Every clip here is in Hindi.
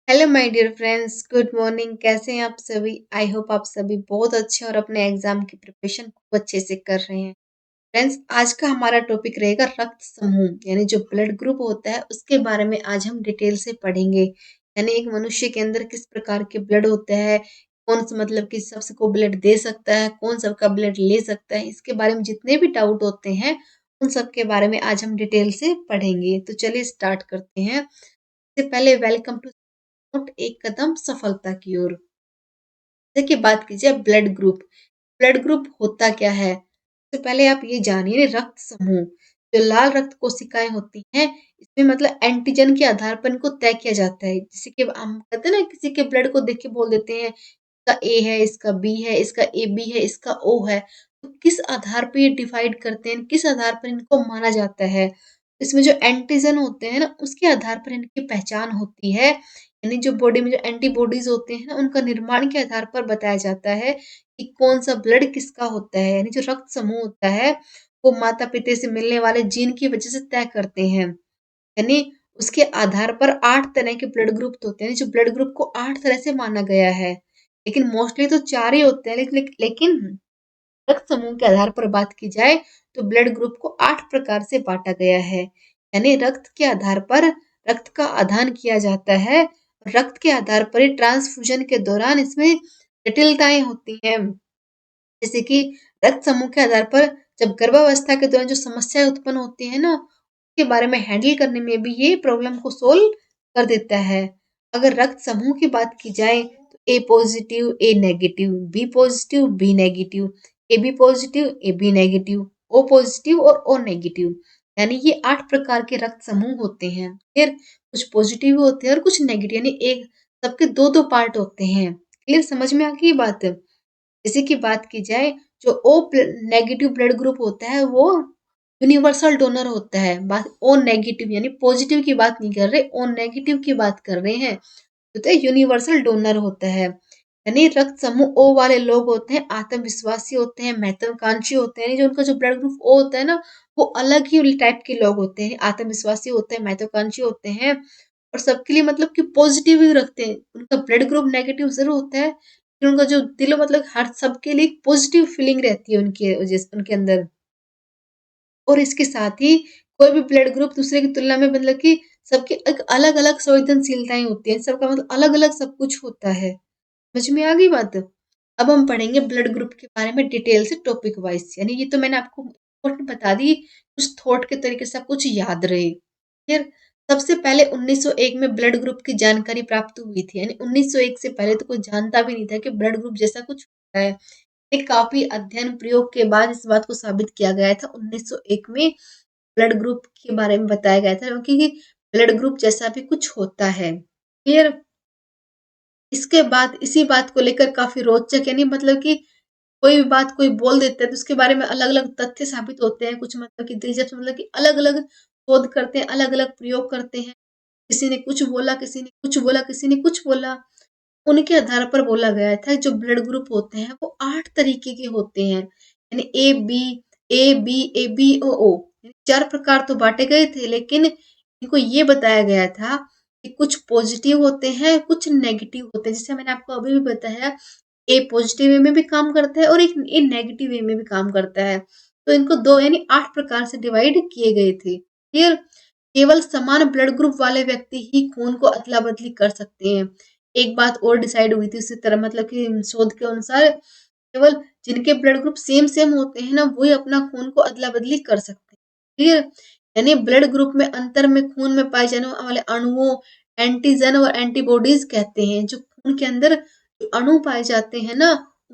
Hello my dear friends, good morning. कैसे हैं आप सभी? आई होप आप सभी बहुत अच्छे और अपने एग्जाम की प्रिपरेशन खूब अच्छे से कर रहे हैं। फ्रेंड्स, आज का हमारा टॉपिक रहेगा रक्त समूह, यानी जो ब्लड ग्रुप होता है उसके बारे में आज हम डिटेल से पढ़ेंगे। यानी एक मनुष्य के अंदर किस प्रकार के ब्लड होते हैं, कौन सा मतलब कि सबको ब्लड दे सकता है, कौन सबका ब्लड ले सकता है, इसके बारे में जितने भी डाउट होते हैं उन सब के बारे में आज हम डिटेल से पढ़ेंगे। तो चलिए स्टार्ट करते हैं। इससे पहले वेलकम टू एक कदम सफलता की ओर। देखिए, बात कीजिए ब्लड ग्रुप। ब्लड ग्रुप होता क्या है? तो पहले आप ये जानिए, रक्त समूह जो लाल रक्त कोशिकाएं होती हैं, इसमें मतलब एंटीजन के आधार पर इनको तय किया जाता है। जैसे कि हम कहते हैं ना, किसी के ब्लड को देख के बोल देते हैं इसका ए है, इसका बी है, इसका ए बी है, इसका ओ है। तो किस आधार पर ये डिवाइड करते हैं, किस आधार पर इनको माना जाता है? इसमें जो एंटीजन होते हैं ना, उसके आधार पर इनकी पहचान होती है। यानी जो बॉडी में जो एंटीबॉडीज होते हैं ना, उनका निर्माण के आधार पर बताया जाता है कि कौन सा ब्लड किसका होता है। यानी जो रक्त समूह होता है वो माता पिता से मिलने वाले जीन की वजह से तय करते हैं। यानी उसके आधार पर 8 तरह के ब्लड ग्रुप होते हैं। जो ब्लड ग्रुप को 8 तरह से माना गया है, लेकिन मोस्टली तो 4 ही होते हैं। लेकिन रक्त समूह के आधार पर बात की जाए तो ब्लड ग्रुप को 8 प्रकार से बांटा गया है। यानी रक्त के आधार पर रक्त का आदान किया जाता है। रक्त के आधार पर ही ट्रांसफ्यूजन के दौरान इसमें जटिलताएं होती हैं। जैसे कि रक्त समूह के आधार पर जब गर्भावस्था के दौरान जो समस्याएं उत्पन्न होती है ना, उसके बारे में हैंडल करने में भी ये प्रॉब्लम को सोल्व कर देता है। अगर रक्त समूह की बात की जाए तो A positive, A negative, B positive, B negative, A B positive, A B negative, O positive और ओ नेगेटिव। यानी ये 8 प्रकार के रक्त समूह होते हैं। फिर कुछ पॉजिटिव होते हैं और कुछ नेगेटिव, यानी एक सबके दो दो पार्ट होते हैं। क्लियर, समझ में आ गई बात? इसी की बात की जाए, जो ओ नेगेटिव ब्लड ग्रुप होता है वो यूनिवर्सल डोनर होता है। बात ओ नेगेटिव यानी पॉजिटिव की बात नहीं कर रहे, ओ नेगेटिव की बात कर रहे हैं। तो यूनिवर्सल डोनर होता है। यानी रक्त समूह ओ वाले लोग होते हैं आत्मविश्वासी होते हैं, महत्वाकांक्षी होते हैं। यानी जो उनका जो ब्लड ग्रुप ओ होता है ना, वो अलग ही टाइप के लोग होते हैं। आत्मविश्वासी होते हैं, महत्वाकांक्षी होते हैं और सबके लिए मतलब कि पॉजिटिव ही रखते हैं। उनका ब्लड ग्रुप नेगेटिव जरूर होता है, लेकिन उनका जो दिल मतलब हर सबके लिए पॉजिटिव फीलिंग रहती है उनके उनके अंदर। और इसके साथ ही कोई भी ब्लड ग्रुप दूसरे की तुलना में मतलब कि सबकी एक अलग अलग संवेदनशीलताएं होती हैं। सबका मतलब अलग अलग सब कुछ होता है। समझ में आ गई बात? अब हम पढ़ेंगे ब्लड ग्रुप के बारे में डिटेल से टॉपिक वाइज। यानी ये तो मैंने आपको important बता दी, कुछ थॉट के तरीके से कुछ याद रहे। फिर सबसे पहले 1901 में ब्लड ग्रुप की जानकारी प्राप्त हुई थी। यानी 1901 से पहले तो कोई जानता भी नहीं था कि ब्लड ग्रुप जैसा कुछ होता है। एक काफी अध्ययन प्रयोग के बाद इस बात को साबित किया गया था 1901 में। ब्लड ग्रुप के बारे में बताया गया था क्योंकि ब्लड ग्रुप जैसा भी कुछ होता है। फिर इसके बाद इसी बात को लेकर काफी रोचक, यानी मतलब कि कोई भी बात कोई बोल देता है तो उसके बारे में अलग अलग तथ्य साबित होते हैं। कुछ मतलब कि दिलचस्प, मतलब कि अलग अलग शोध करते हैं, अलग अलग प्रयोग करते हैं। किसी ने कुछ बोला, किसी ने कुछ बोला, किसी ने कुछ बोला। उनके आधार पर बोला गया था जो ब्लड ग्रुप होते हैं वो 8 तरीके के होते हैं। यानी ए बी ओ ओ, 4 प्रकार तो बांटे गए थे, लेकिन इनको ये बताया गया था कि कुछ पॉजिटिव होते हैं, कुछ नेगेटिव होते हैं। जैसे मैंने आपको अभी भी बताया, ए पॉजिटिव वे में भी काम करता है और एक ए नेगेटिव वे में भी काम करता है। तो इनको दो यानी 8 प्रकार से डिवाइड किए गए थे। फिर केवल समान ब्लड ग्रुप वाले व्यक्ति ही खून को अदला बदली कर सकते हैं। एक बात और डिसाइड हुई थी उसी तरह, मतलब कि शोध के अनुसार केवल जिनके ब्लड ग्रुप सेम सेम होते हैं ना, वही अपना खून को अदला बदली कर सकते हैं। क्लियर? यानी ब्लड ग्रुप में अंतर में खून में पाए जाने वाले अणुओं एंटीजन और एंटीबॉडीज कहते हैं। जो खून के अंदर जो अणु पाए जाते हैं ना,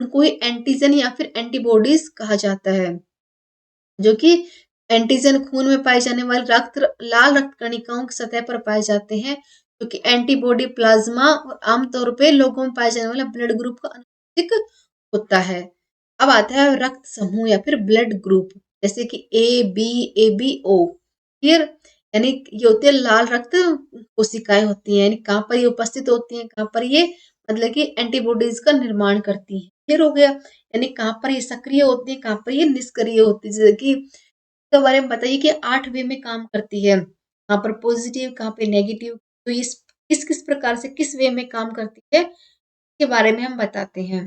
उनको ही एंटीजन या फिर एंटीबॉडीज कहा जाता है। जो कि एंटीजन खून में पाए जाने वाले लाल रक्त कणिकाओं की सतह पर पाए जाते हैं, जो कि एंटीबॉडी प्लाज्मा और आमतौर पे लोगों में पाए जाने वाला ब्लड ग्रुप का अनुपातिक होता है। अब आता है रक्त समूह या फिर ब्लड ग्रुप, जैसे कि ए बी ओ। फिर यानी ये होती है लाल रक्त कोशिकाएं होती हैं। यानी कहाँ पर ये उपस्थित होती हैं, कहाँ पर ये मतलब कि एंटीबॉडीज का निर्माण करती हैं। फिर हो गया, यानी कहाँ पर ये सक्रिय होती है, कहाँ पर ये निष्क्रिय होती है। जैसे कि इसके बारे में बताइए कि 8 वे में काम करती है, कहाँ पर पॉजिटिव, कहाँ पे नेगेटिव। तो इस किस किस प्रकार से किस वे में काम करती है के बारे में हम बताते हैं।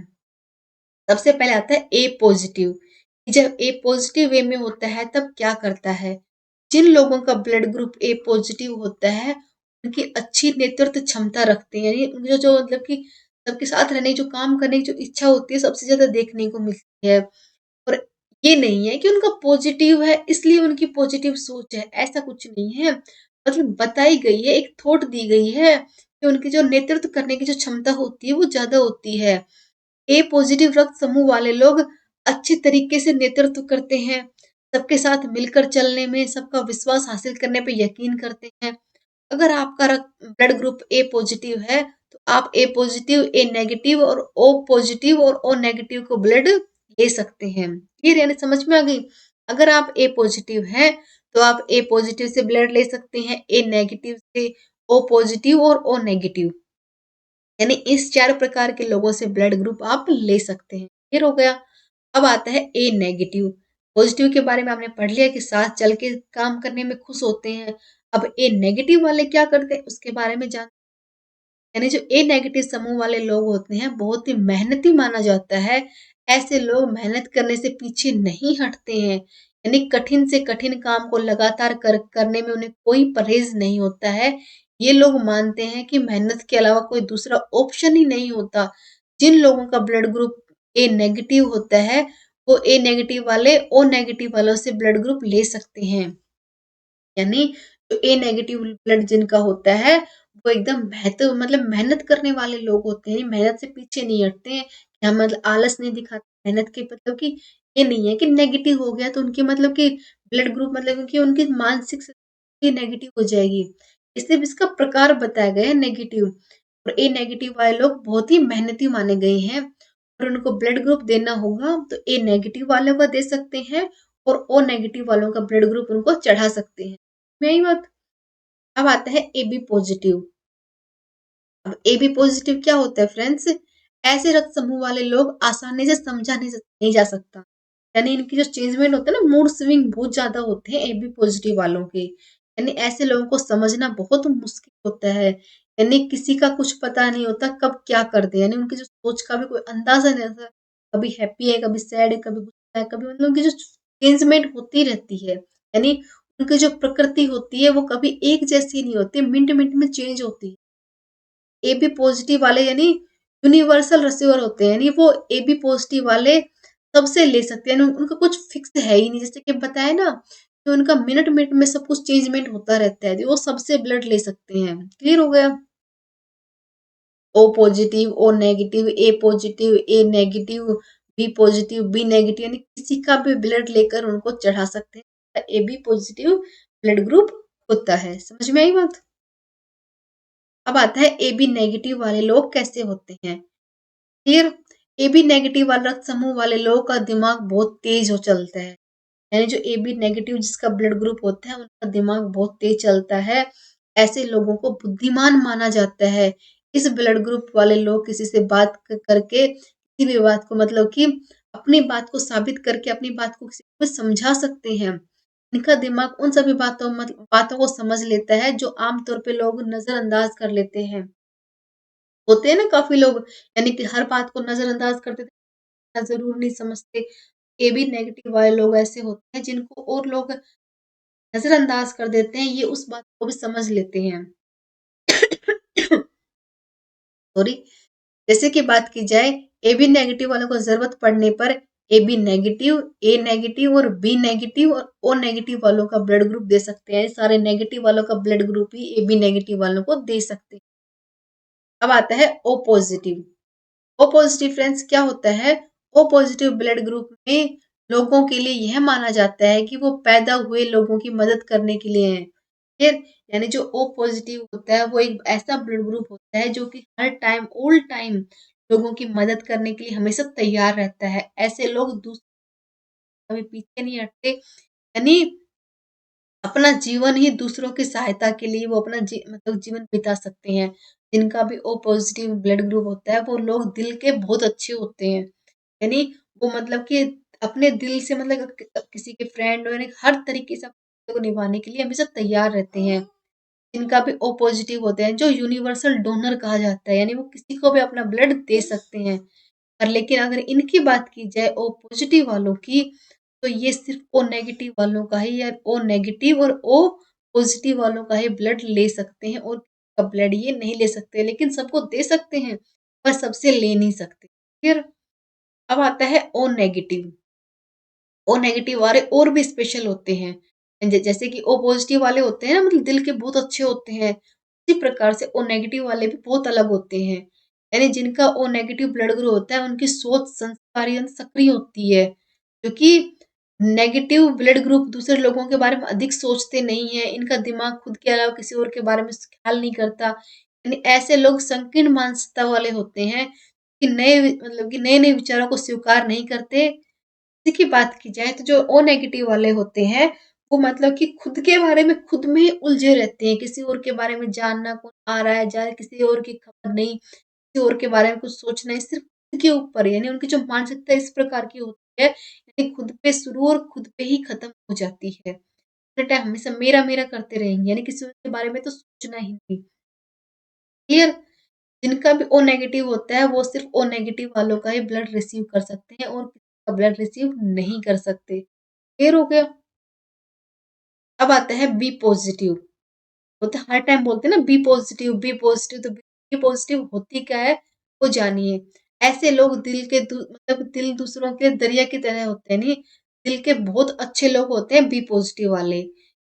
सबसे पहले आता है ए पॉजिटिव। जब ए पॉजिटिव वे में होता है तब क्या करता है, जिन लोगों का ब्लड ग्रुप ए पॉजिटिव होता है उनकी अच्छी नेतृत्व क्षमता रखते हैं, यानी उनकी जो मतलब कि सबके साथ रहने की जो काम करने की जो इच्छा होती है सबसे ज्यादा देखने को मिलती है। और ये नहीं है कि उनका पॉजिटिव है इसलिए उनकी पॉजिटिव सोच है, ऐसा कुछ नहीं है। मतलब बताई गई है, एक थॉट दी गई है कि उनकी जो नेतृत्व करने की जो क्षमता होती है वो ज्यादा होती है। ए पॉजिटिव रक्त समूह वाले लोग अच्छे तरीके से नेतृत्व करते हैं, सबके साथ मिलकर चलने में, सबका विश्वास हासिल करने पे यकीन करते हैं। अगर आपका रक्त ब्लड ग्रुप ए पॉजिटिव है तो आप ए पॉजिटिव, ए नेगेटिव और ओ पॉजिटिव और ओ नेगेटिव को ब्लड ले सकते हैं। क्लियर, यानी समझ में आ गई। अगर आप ए पॉजिटिव हैं तो आप ए पॉजिटिव से ब्लड ले सकते हैं, ए नेगेटिव से, ओ पॉजिटिव और ओ नेगेटिव, यानी इस 4 प्रकार के लोगों से ब्लड ग्रुप आप ले सकते हैं। क्लियर हो गया। अब आता है ए नेगेटिव। पॉजिटिव के बारे में आपने पढ़ लिया कि साथ चल के काम करने में खुश होते हैं। अब ए नेगेटिव वाले क्या करते हैं उसके बारे में जान, यानी जो ए नेगेटिव समूह वाले लोग होते हैं बहुत ही मेहनती माना जाता है। ऐसे लोग मेहनत करने से पीछे नहीं हटते हैं, यानी कठिन से कठिन काम को लगातार करने में उन्हें कोई परहेज नहीं होता है। ये लोग मानते हैं कि मेहनत के अलावा कोई दूसरा ऑप्शन ही नहीं होता। जिन लोगों का ब्लड ग्रुप ए नेगेटिव होता है वो ए नेगेटिव वाले ओ नेगेटिव वालों से ब्लड ग्रुप ले सकते हैं। यानी जो ए नेगेटिव ब्लड जिनका होता है वो एकदम बेहतर मतलब मेहनत करने वाले लोग होते हैं, मेहनत से पीछे नहीं हटते हैं, या मतलब आलस नहीं दिखाते मेहनत के, मतलब कि ये नहीं है कि नेगेटिव हो गया तो उनके मतलब कि ब्लड ग्रुप मतलब कि उनकी मानसिक स्थिति नेगेटिव हो जाएगी। इसलिए इसका प्रकार बताया गया है नेगेटिव। और ए नेगेटिव वाले लोग बहुत ही मेहनती माने गए हैं, और उनको ब्लड ग्रुप देना होगा तो ए नेगेटिव वालों का दे सकते हैं और ओ नेगेटिव वालों का ब्लड ग्रुप उनको चढ़ा सकते हैं। यही बात। अब आता है ए बी पॉजिटिव। अब ए बी पॉजिटिव क्या होता है फ्रेंड्स, ऐसे रक्त समूह वाले लोग आसानी से समझा नहीं जा सकता, यानी इनकी जो चेंजमेंट होता है ना, मूड स्विंग बहुत ज्यादा होते हैं ए बी पॉजिटिव वालों के, यानी ऐसे लोगों को समझना बहुत मुश्किल होता है। यानी किसी का कुछ पता नहीं होता कब क्या कर दे, यानी उनकी जो सोच का भी कोई अंदाजा नहीं होता, कभी हैप्पी है, कभी सैड है, कभी गुस्सा है, कभी मतलब उनकी जो चेंजमेंट होती रहती है, यानी उनकी जो प्रकृति होती है वो कभी एक जैसी नहीं होती, मिनट मिनट में चेंज होती है। ए बी पॉजिटिव वाले यानी यूनिवर्सल रिसीवर होते हैं, यानी वो ए बी पॉजिटिव वाले सबसे ले सकते हैं, उनका कुछ फिक्स है ही नहीं, जैसे कि बताया ना कि उनका मिनट मिनट में सब कुछ चेंजमेंट होता रहता है, वो सबसे ब्लड ले सकते हैं। क्लियर हो गया। O positive, O negative, A positive, A negative, B positive, B negative, यानी किसी का भी ब्लड लेकर उनको चढ़ा सकते हैं। A B positive blood group होता है। समझ में आई बात। अब आता है ए बी नेगेटिव वाले लोग कैसे होते हैं। क्लियर। ए बी नेगेटिव वाले रक्त समूह वाले लोगों का दिमाग बहुत तेज हो चलता है, यानी जो ए बी नेगेटिव जिसका ब्लड ग्रुप होता है उनका दिमाग बहुत तेज चलता है। ऐसे लोगों को बुद्धिमान माना जाता है। इस ब्लड ग्रुप वाले लोग किसी से बात करके किसी भी बात को मतलब कि अपनी बात को साबित करके अपनी बात को किसी को समझा सकते हैं। इनका दिमाग उन सभी बातों को समझ लेता है जो आमतौर पे लोग नजरअंदाज कर लेते हैं। होते हैं ना काफी लोग, यानी कि हर बात को नजरअंदाज करते थे, जरूर नहीं समझते। ए बी नेगेटिव वाले लोग ऐसे होते हैं जिनको और लोग नजरअंदाज कर देते हैं, ये उस बात को भी समझ लेते हैं। सॉरी। जैसे कि बात की जाए ए बी नेगेटिव वालों को जरूरत पड़ने पर A B negative, A negative और बी नेगेटिव और ओ नेगेटिव वालों का ब्लड ग्रुप दे सकते हैं। सारे नेगेटिव वालों का ब्लड ग्रुप ही ए बी नेगेटिव वालों को दे सकते हैं। अब आता है O positive. O positive friends क्या होता है, ओ पॉजिटिव ब्लड ग्रुप में लोगों के लिए यह माना जाता है कि वो पैदा हुए लोगों की मदद करने के लिए हैं। फिर यानी जो ओ पॉजिटिव होता है वो एक ऐसा ब्लड ग्रुप होता है जो कि हर टाइम ऑल टाइम लोगों की मदद करने के लिए हमेशा तैयार रहता है। ऐसे लोग दूसरे कभी पीछे नहीं हटते, यानी अपना जीवन ही दूसरों की सहायता के लिए वो अपना मतलब जीवन बिता सकते हैं। जिनका भी ओ पॉजिटिव ब्लड ग्रुप होता है वो लोग दिल के बहुत अच्छे होते हैं, यानी वो मतलब कि अपने दिल से मतलब किसी के फ्रेंड और हर तरीके से अपने को निभाने के लिए हमेशा तैयार रहते हैं। जिनका भी ओ पॉजिटिव होते हैं, जो यूनिवर्सल डोनर कहा जाता है, यानी वो किसी को भी अपना ब्लड दे सकते हैं। और लेकिन अगर इनकी बात की जाए ओ पॉजिटिव वालों की, तो ये सिर्फ ओ नेगेटिव वालों का ही, या ओ नेगेटिव और ओ पॉजिटिव वालों का ही ब्लड ले सकते हैं, और का ब्लड ये नहीं ले सकते, लेकिन सबको दे सकते हैं, पर सबसे ले नहीं सकते। फिर अब आता है ओ नेगेटिव। ओ नेगेटिव वाले और भी स्पेशल होते हैं, जैसे कि ओ पॉजिटिव वाले होते हैं ना, मतलब दिल के बहुत अच्छे होते हैं, उसी प्रकार से ओ नेगेटिव वाले भी बहुत अलग होते हैं। यानी जिनका ओ नेगेटिव ब्लड ग्रुप होता है, उनकी सोच संस्कारी सक्रिय होती है, क्योंकि नेगेटिव ब्लड ग्रुप दूसरे लोगों के बारे में अधिक सोचते नहीं है, इनका दिमाग खुद के अलावा किसी और के बारे में ख्याल नहीं करता। यानी ऐसे लोग संकीर्ण मानसिकता वाले होते हैं, कि नए मतलब कि नए नए विचारों को स्वीकार नहीं करते। इसी की बात की जाए तो जो ओ नेगेटिव वाले होते हैं, वो मतलब कि खुद के बारे में खुद में ही उलझे रहते हैं, किसी और के बारे में जानना कौन आ रहा है, जा किसी और की खबर नहीं, किसी और के बारे में कुछ सोचना है, सिर्फ खुद के ऊपर, यानी उनकी जो मानसिकता इस प्रकार की होती है, यानी खुद पे शुरू और खुद पे ही खत्म हो जाती है। पूरे टाइम हमेशा मेरा मेरा करते रहेंगे, यानी किसी और के बारे में तो सोचना ही नहीं। क्लियर? जिनका भी ओ नेगेटिव होता है, वो सिर्फ ओ नेगेटिव वालों का ही ब्लड रिसीव कर सकते हैं, और किसी का ब्लड रिसीव नहीं कर सकते। क्लियर हो गया? अब आता है बी पॉजिटिव। बोलते हर टाइम बोलते हैं ना, बी पॉजिटिव बी पॉजिटिव, तो बी पॉजिटिव होती क्या है वो जानिए। ऐसे लोग दिल के मतलब दिल दूसरों के दरिया की तरह होते हैं, नहीं, दिल के बहुत अच्छे लोग होते हैं बी पॉजिटिव वाले।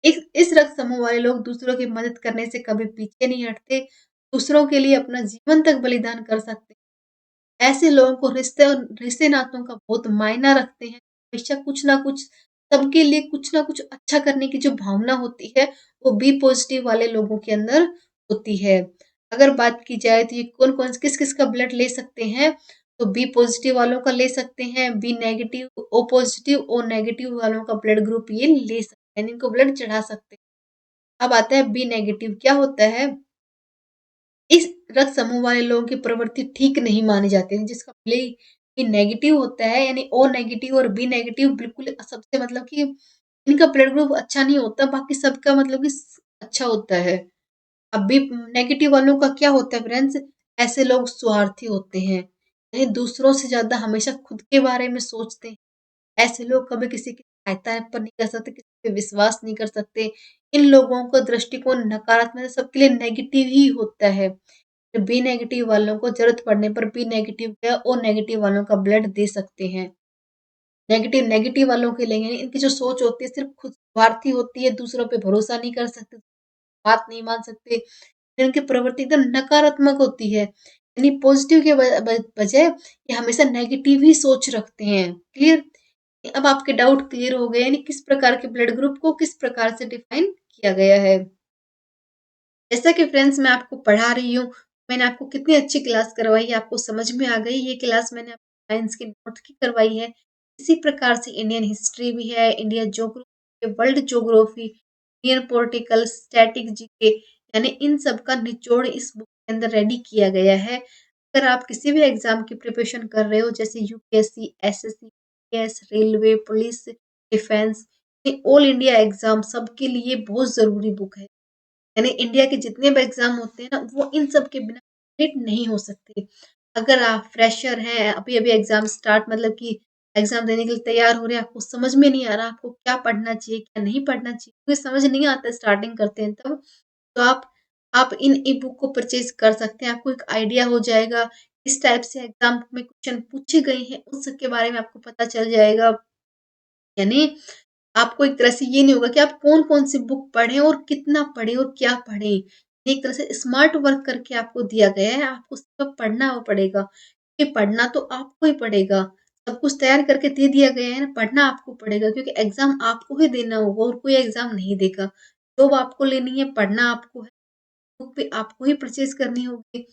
इस रक्त समूह वाले लोग दूसरों की मदद करने से कभी पीछे नहीं हटते, दूसरों के लिए अपना जीवन तक बलिदान कर सकते हैं। ऐसे लोगों को रिश्ते और रिश्ते नातों का बहुत मायना रखते हैं, हमेशा कुछ ना कुछ सबके लिए कुछ ना कुछ अच्छा करने की जो भावना होती है, वो बी पॉजिटिव वाले लोगों के अंदर होती है। अगर बात की जाए तो ये कौन कौन किस किस का ब्लड ले सकते हैं, तो बी पॉजिटिव वालों का ले सकते हैं, B negative O positive O negative वालों का ब्लड ग्रुप ये ले सकते हैं, इनको ब्लड चढ़ा सकते हैं। अब आता है बी नेगेटिव। क्या होता है, इस रक्त समूह वाले लोगों की प्रवृत्ति ठीक नहीं मानी जाती है, जिसका ब्लड नेगेटिव होता है, यानी ओ नेगेटिव और बी नेगेटिव बिल्कुल सबसे मतलब कि इनका ब्लड ग्रुप अच्छा नहीं होता, बाकी सबका मतलब कि अच्छा होता है। अब बी नेगेटिव वालों का क्या होता है फ्रेंड्स, ऐसे लोग स्वार्थी होते हैं, यानी दूसरों से ज्यादा हमेशा खुद के बारे में सोचते हैं। ऐसे लोग कभी किसी की सहायता पर नहीं कर सकते, किसी पे विश्वास नहीं कर सकते। इन लोगों का दृष्टिकोण नकारात्मक सबके लिए नेगेटिव ही होता है। बी नेगेटिव वालों को जरूरत पड़ने पर बी नेगेटिव या ओ नेगेटिव वालों का ब्लड दे सकते हैं। नेगेटिव नेगेटिव वालों के लिए इनकी जो सोच होती है सिर्फ खुद स्वार्थी होती है, दूसरों पे भरोसा नहीं कर सकते, बात नहीं मान सकते, इनकी प्रवृत्ति एकदम नकारात्मक होती है, यानी पॉजिटिव के बजाय ये हमेशा नेगेटिव ही सोच रखते हैं। क्लियर? अब आपके डाउट क्लियर हो गए, यानी किस प्रकार के ब्लड ग्रुप को किस प्रकार से डिफाइन किया गया है। जैसा कि फ्रेंड्स मैं आपको पढ़ा रही हूँ, मैंने आपको कितनी अच्छी क्लास करवाई है, आपको समझ में आ गई। ये क्लास मैंने आपको साइंस के नोट की करवाई है। इसी प्रकार से इंडियन हिस्ट्री भी है, India geography, world geography, Indian political, static GK, यानी इन सब का निचोड़ इस बुक के अंदर रेडी किया गया है। अगर आप किसी भी एग्जाम की प्रिपरेशन कर रहे हो, जैसे UPSC, SSC, PS, railway, police, defence, all India exam, सबके लिए बहुत जरूरी बुक है। यानी इंडिया के जितने भी एग्जाम होते हैं ना, वो इन सब के बिना कंप्लीट नहीं हो सकते। अगर आप फ्रेशर हैं, अभी अभी एग्जाम स्टार्ट मतलब कि एग्जाम देने के लिए तैयार हो रहे हैं, आपको समझ में नहीं आ रहा आपको क्या पढ़ना चाहिए क्या नहीं पढ़ना चाहिए, क्योंकि समझ नहीं आता स्टार्टिंग करते हैं तब, तो आप इन ई बुक को परचेज कर सकते हैं। आपको एक आइडिया हो जाएगा किस टाइप से एग्जाम में क्वेश्चन पूछे गए हैं, उस सब के बारे में आपको पता चल जाएगा। यानी आपको एक तरह से ये नहीं होगा कि आप कौन कौन सी बुक पढ़ें और कितना पढ़ें और क्या पढ़ें। एक तरह से स्मार्ट वर्क करके आपको दिया गया है, आपको सब पढ़ना पड़ेगा, कि पढ़ना तो आपको ही पड़ेगा। सब कुछ तैयार करके दे दिया गया है ना, पढ़ना आपको पड़ेगा, क्योंकि एग्जाम आपको ही देना होगा और कोई एग्जाम नहीं देगा। जॉब आपको लेनी है, पढ़ना आपको है, बुक भी आपको ही परचेज करनी होगी।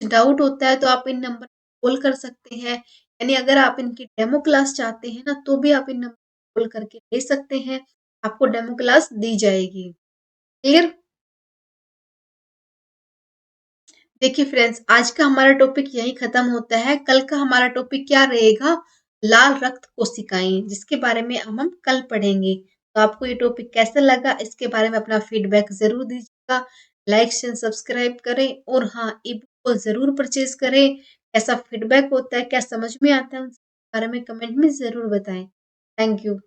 डाउट होता है तो आप इन नंबर कॉल कर सकते हैं, यानी अगर आप इनकी डेमो क्लास चाहते हैं ना, तो भी आप इन नंबर कॉल करके ले सकते हैं, आपको डेमो क्लास दी जाएगी। क्लियर? देखिए फ्रेंड्स, आज का हमारा टॉपिक यही खत्म होता है। कल का हमारा टॉपिक क्या रहेगा, लाल रक्त कोशिकाएं, जिसके बारे में हम कल पढ़ेंगे। तो आपको ये टॉपिक कैसा लगा, इसके बारे में अपना फीडबैक जरूर दीजिए। का लाइक एंड सब्सक्राइब करें और हाँ, ई-बुक को ज़रूर परचेज़ करें। कैसा फीडबैक होता है, क्या समझ में आता है, उस बारे में कमेंट में ज़रूर बताएँ। Thank you.